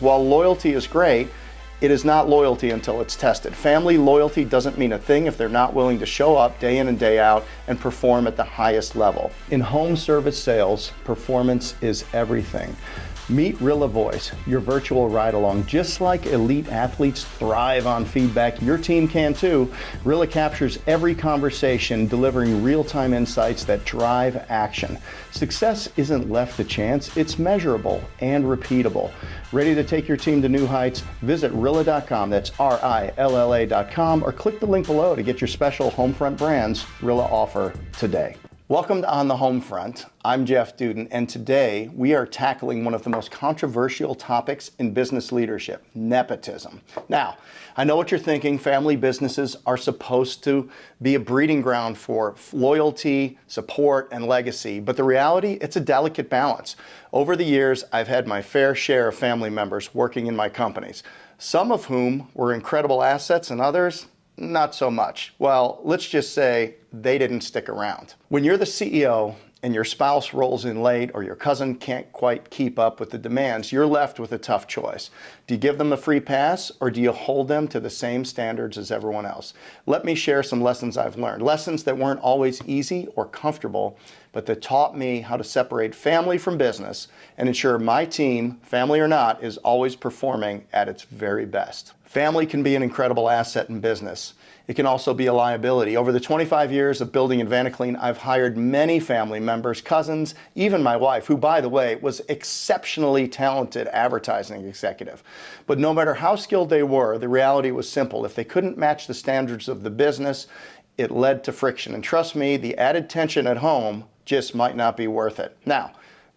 While loyalty is great, it is not loyalty until it's tested. Family loyalty doesn't mean a thing if they're not willing to show up day in and day out and perform at the highest level. In home service sales, performance is everything. Meet Rilla Voice, your virtual ride-along. Just like elite athletes thrive on feedback, your team can too. Rilla captures every conversation, delivering real-time insights that drive action. Success isn't left to chance, it's measurable and repeatable. Ready to take your team to new heights? Visit Rilla.com, that's RILLA.com, or click the link below to get your special Homefront Brands Rilla offer today. Welcome to On the Homefront. I'm Jeff Duden, and today we are tackling one of the most controversial topics in business leadership, nepotism. Now, I know what you're thinking. Family businesses are supposed to be a breeding ground for loyalty, support, and legacy, but the reality, it's a delicate balance. Over the years, I've had my fair share of family members working in my companies, some of whom were incredible assets and others, not so much. Well, let's just say they didn't stick around. When you're the CEO and your spouse rolls in late or your cousin can't quite keep up with the demands, you're left with a tough choice. Do you give them a free pass or do you hold them to the same standards as everyone else? Let me share some lessons I've learned. Lessons that weren't always easy or comfortable, but that taught me how to separate family from business and ensure my team, family or not, is always performing at its very best. Family can be an incredible asset in business. It can also be a liability. Over the 25 years of building Advanaclean, I've hired many family members, cousins, even my wife, who, by the way, was exceptionally talented advertising executive. But no matter how skilled they were, the reality was simple. If they couldn't match the standards of the business, it led to friction. And trust me, the added tension at home just might not be worth it. Now,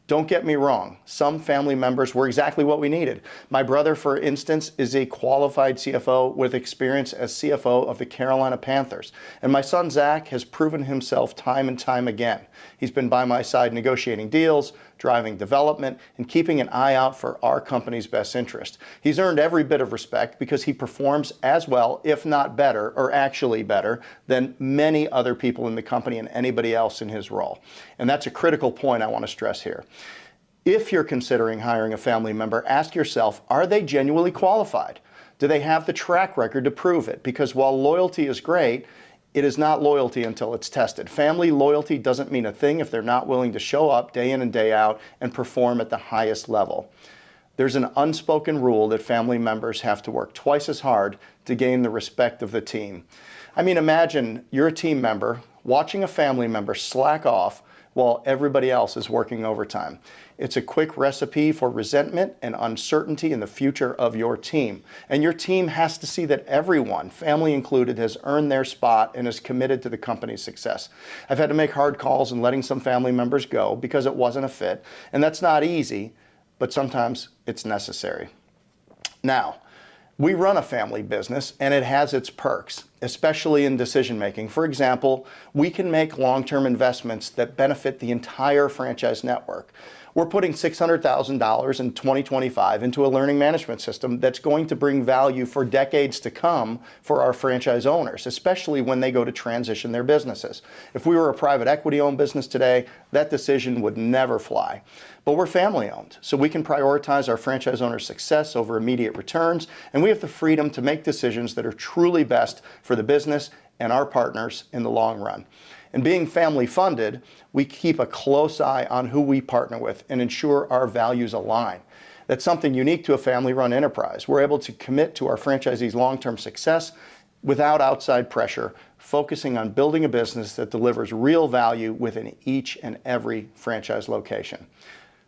don't get me wrong, some family members were exactly what we needed. My brother, for instance, is a qualified CFO with experience as CFO of the Carolina Panthers. And my son, Zach, has proven himself time and time again. He's been by my side negotiating deals, driving development, and keeping an eye out for our company's best interest. He's earned every bit of respect because he performs as well, if not better, or actually better, than many other people in the company and anybody else in his role. And that's a critical point I want to stress here. If you're considering hiring a family member, ask yourself, are they genuinely qualified? Do they have the track record to prove it? Because while loyalty is great, it is not loyalty until it's tested. Family loyalty doesn't mean a thing if they're not willing to show up day in and day out and perform at the highest level. There's an unspoken rule that family members have to work twice as hard to gain the respect of the team. I mean, imagine you're a team member watching a family member slack off while everybody else is working overtime. It's a quick recipe for resentment and uncertainty in the future of your team. And your team has to see that everyone, family included, has earned their spot and is committed to the company's success. I've had to make hard calls and letting some family members go because it wasn't a fit. And that's not easy, but sometimes it's necessary. Now, we run a family business and it has its perks, especially in decision making. For example, we can make long-term investments that benefit the entire franchise network. We're putting $600,000 in 2025 into a learning management system that's going to bring value for decades to come for our franchise owners, especially when they go to transition their businesses. If we were a private equity-owned business today, that decision would never fly. But we're family-owned, so we can prioritize our franchise owners' success over immediate returns, and we have the freedom to make decisions that are truly best for the business and our partners in the long run. And being family funded, we keep a close eye on who we partner with and ensure our values align. That's something unique to a family-run enterprise. We're able to commit to our franchisees' long-term success without outside pressure, focusing on building a business that delivers real value within each and every franchise location.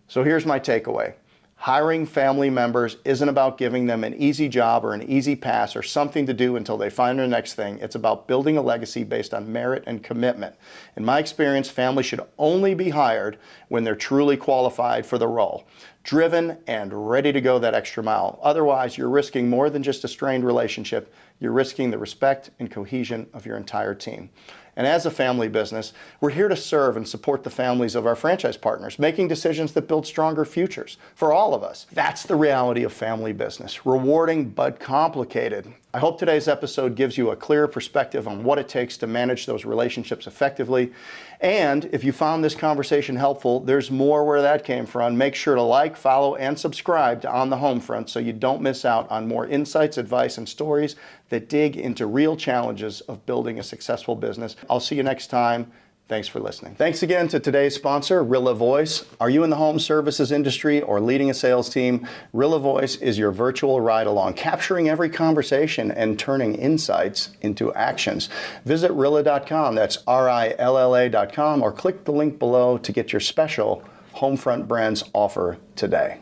So here's my takeaway. Hiring family members isn't about giving them an easy job or an easy pass or something to do until they find their next thing. It's about building a legacy based on merit and commitment. In my experience, family should only be hired when they're truly qualified for the role, driven and ready to go that extra mile. Otherwise, you're risking more than just a strained relationship. You're risking the respect and cohesion of your entire team. And as a family business, we're here to serve and support the families of our franchise partners, making decisions that build stronger futures for all of us. That's the reality of family business, rewarding but complicated. I hope today's episode gives you a clear perspective on what it takes to manage those relationships effectively. And if you found this conversation helpful, there's more where that came from. Make sure to like, follow, and subscribe to On the Home Front so you don't miss out on more insights, advice, and stories that dig into real challenges of building a successful business. I'll see you next time. Thanks for listening. Thanks again to today's sponsor, Rilla Voice. Are you in the home services industry or leading a sales team? Rilla Voice is your virtual ride-along, capturing every conversation and turning insights into actions. Visit Rilla.com, that's RILLA.com, or click the link below to get your special Homefront Brands offer today.